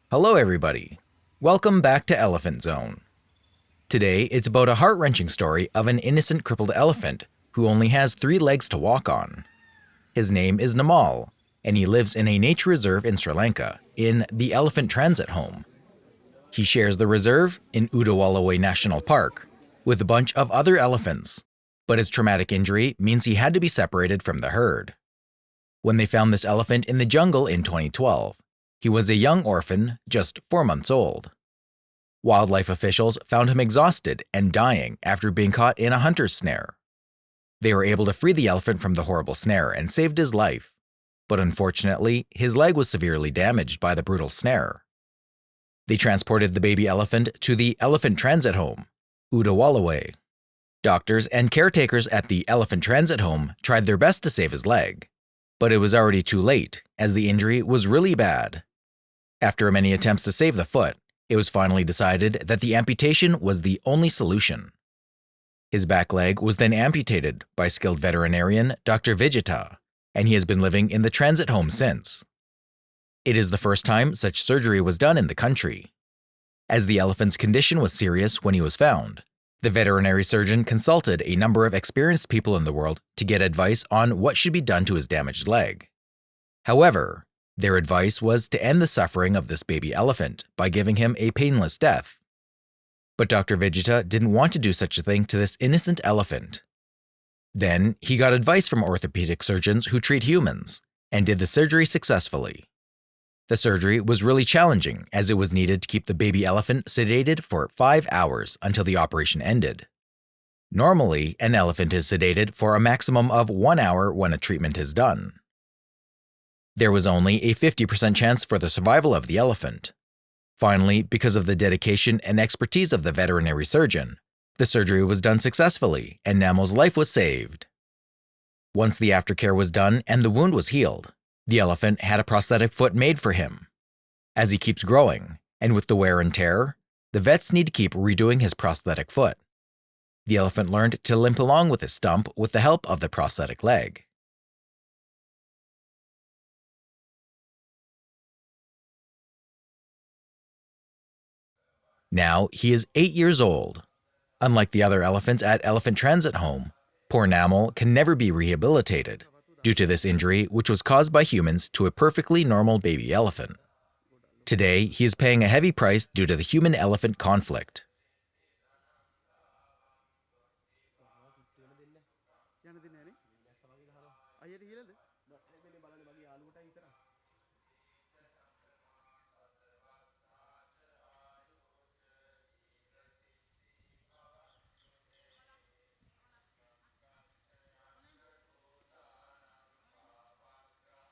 Hello everybody! Welcome back to Elephant Zone. Today it's about a heart-wrenching story of an innocent crippled elephant who only has 3 legs to walk on. His name is Namal, and he lives in a nature reserve in Sri Lanka, in the Elephant Transit Home. He shares the reserve in Udawalawe National Park with a bunch of other elephants, but his traumatic injury means he had to be separated from the herd. When they found this elephant in the jungle in 2012, he was a young orphan, just 4 months old. Wildlife officials found him exhausted and dying after being caught in a hunter's snare. They were able to free the elephant from the horrible snare and saved his life, but unfortunately, his leg was severely damaged by the brutal snare. They transported the baby elephant to the Elephant Transit Home.He. Doctors and caretakers at the Elephant Transit Home tried their best to save his leg, but it was already too late, as the injury was really bad. After many attempts to save the foot, it was finally decided that the amputation was the only solution. His back leg was then amputated by skilled veterinarian Dr. Vijita, and he has been living in the transit home since. It is the first time such surgery was done in the country. As the elephant's condition was serious when he was found, the veterinary surgeon consulted a number of experienced people in the world to get advice on what should be done to his damaged leg. However, their advice was to end the suffering of this baby elephant by giving him a painless death. But Dr. Vijita didn't want to do such a thing to this innocent elephant. Then he got advice from orthopedic surgeons who treat humans, and did the surgery successfully. The surgery was really challenging as it was needed to keep the baby elephant sedated for 5 hours until the operation ended. Normally, an elephant is sedated for a maximum of 1 hour when a treatment is done. There was only a 50% chance for the survival of the elephant. Finally, because of the dedication and expertise of the veterinary surgeon, the surgery was done successfully and Namal's life was saved. Once the aftercare was done and the wound was healed, the elephant had a prosthetic foot made for him. As he keeps growing, and with the wear and tear, the vets need to keep redoing his prosthetic foot. The elephant learned to limp along with his stump with the help of the prosthetic leg. Now he is 8 years old. Unlike the other elephants at Elephant Transit Home, poor Namal can never be rehabilitated due to this injury which was caused by humans to a perfectly normal baby elephant. Today, he is paying a heavy price due to the human-elephant conflict.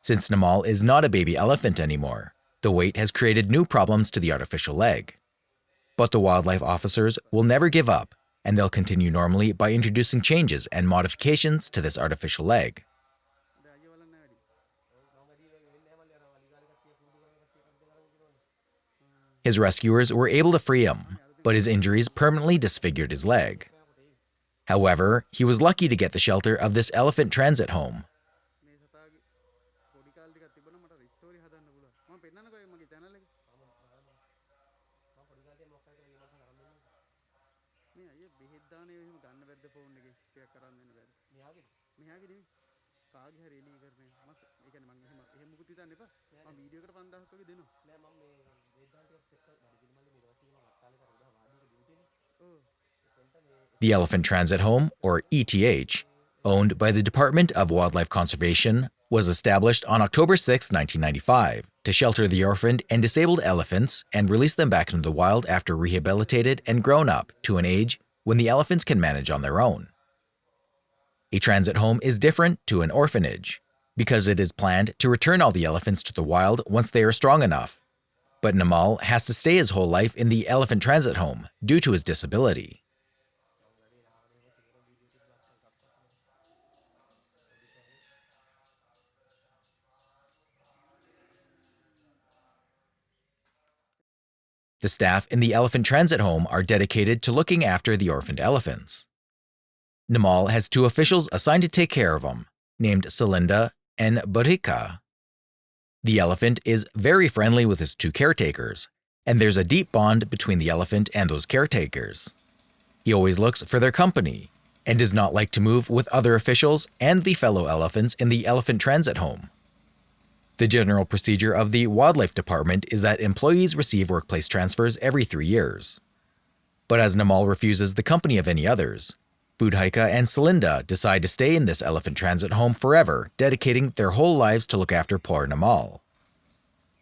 Since Namal is not a baby elephant anymore, the weight has created new problems to the artificial leg. But the wildlife officers will never give up, and they'll continue normally by introducing changes and modifications to this artificial leg. His rescuers were able to free him, but his injuries permanently disfigured his leg. However, he was lucky to get the shelter of this elephant transit home. The Elephant Transit Home, or ETH, owned by the Department of Wildlife Conservation, was established on October 6, 1995, to shelter the orphaned and disabled elephants and release them back into the wild after rehabilitated and grown up to an age when the elephants can manage on their own. A transit home is different to an orphanage, because it is planned to return all the elephants to the wild once they are strong enough. But Namal has to stay his whole life in the Elephant Transit Home due to his disability. The staff in the Elephant Transit Home are dedicated to looking after the orphaned elephants. Namal has 2 officials assigned to take care of him, named Salinda and Bodhika. The elephant is very friendly with his two caretakers, and there's a deep bond between the elephant and those caretakers. He always looks for their company and does not like to move with other officials and the fellow elephants in the Elephant Transit Home. The general procedure of the Wildlife Department is that employees receive workplace transfers every 3 years. But as Namal refuses the company of any others, Budhaika and Celinda decide to stay in this Elephant Transit Home forever, dedicating their whole lives to look after poor Namal.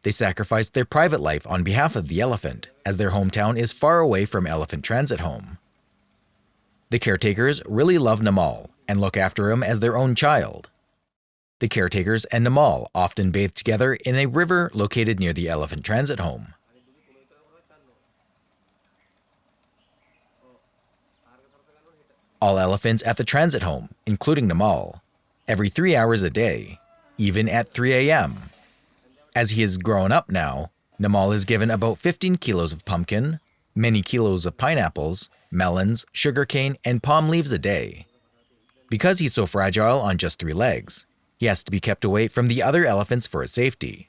They sacrifice their private life on behalf of the elephant, as their hometown is far away from Elephant Transit Home. The caretakers really love Namal and look after him as their own child. The caretakers and Namal often bathe together in a river located near the Elephant Transit Home. All elephants at the transit home, including Namal, every 3 hours a day, even at 3 a.m. As he is grown up now, Namal is given about 15 kilos of pumpkin, many kilos of pineapples, melons, sugarcane, and palm leaves a day. Because he's so fragile on just 3 legs, he has to be kept away from the other elephants for his safety.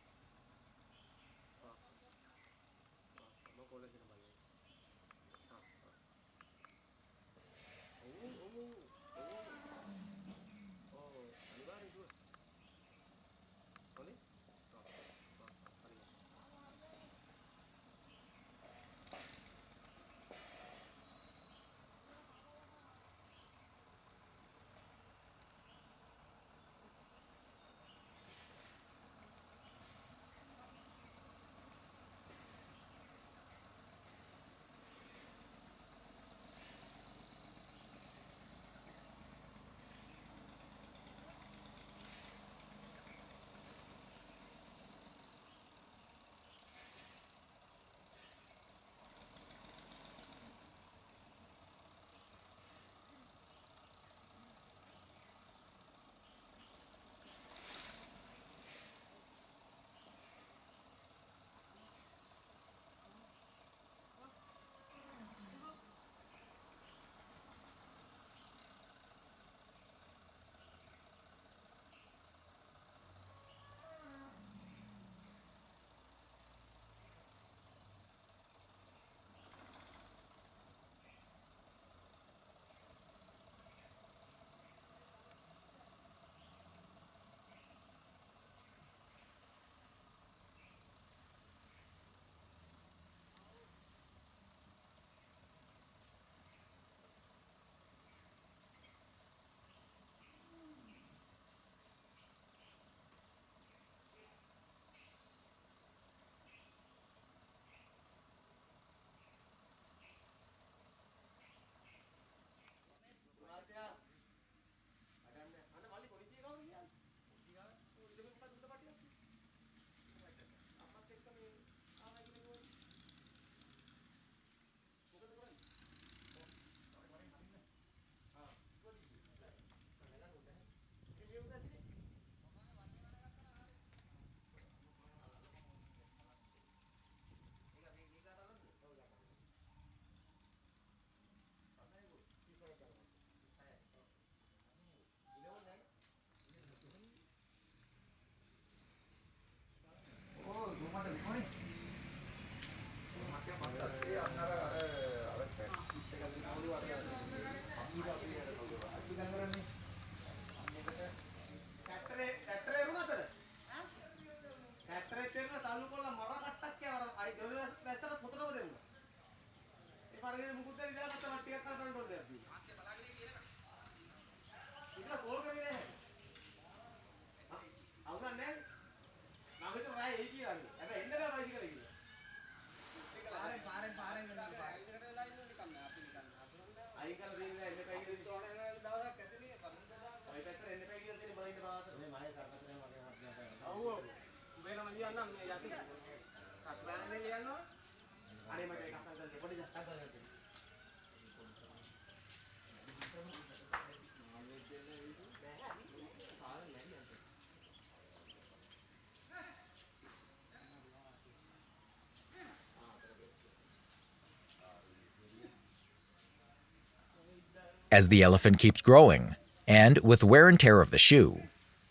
As the elephant keeps growing, and with wear and tear of the shoe,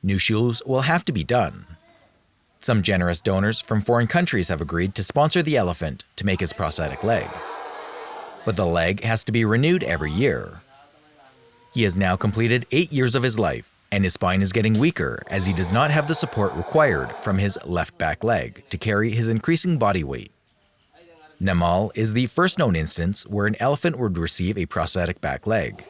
new shoes will have to be done. Some generous donors from foreign countries have agreed to sponsor the elephant to make his prosthetic leg. But the leg has to be renewed every year. He has now completed 8 years of his life, and his spine is getting weaker as he does not have the support required from his left back leg to carry his increasing body weight. Namal is the first known instance where an elephant would receive a prosthetic back leg.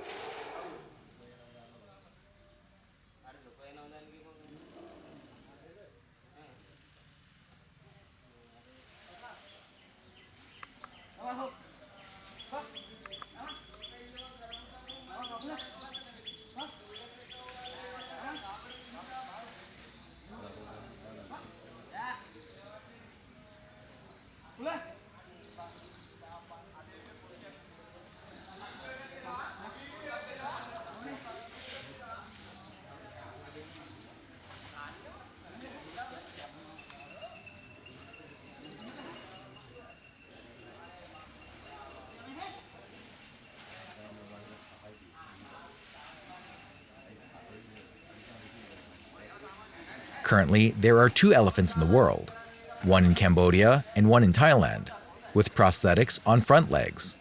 Currently, there are 2 elephants in the world, one in Cambodia and one in Thailand, with prosthetics on front legs.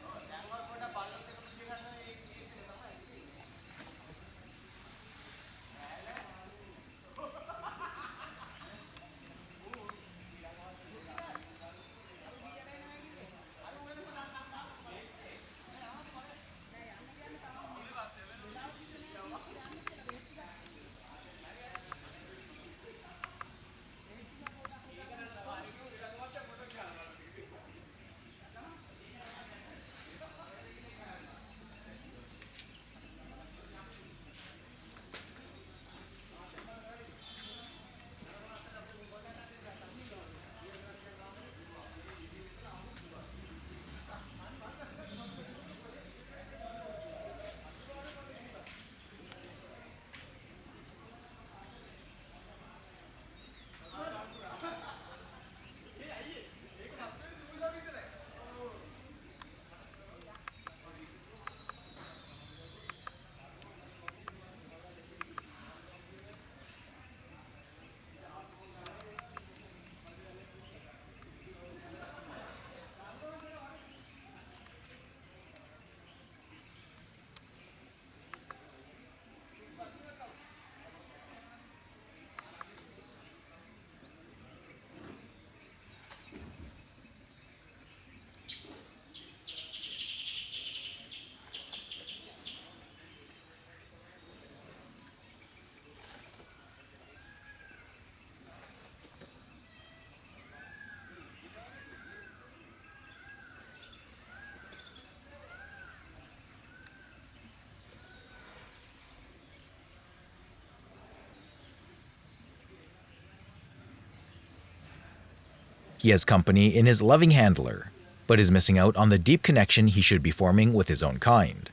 He has company in his loving handler, but is missing out on the deep connection he should be forming with his own kind.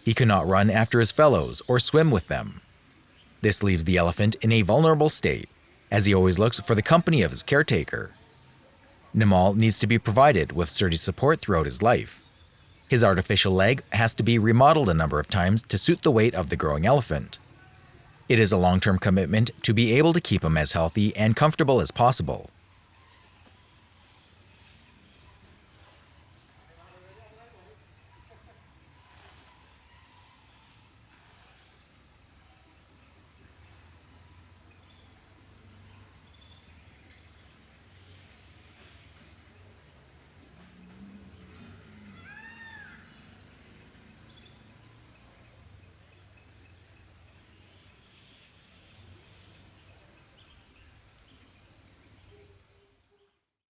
He cannot run after his fellows or swim with them. This leaves the elephant in a vulnerable state, as he always looks for the company of his caretaker. Namal needs to be provided with sturdy support throughout his life. His artificial leg has to be remodeled a number of times to suit the weight of the growing elephant. It is a long-term commitment to be able to keep him as healthy and comfortable as possible.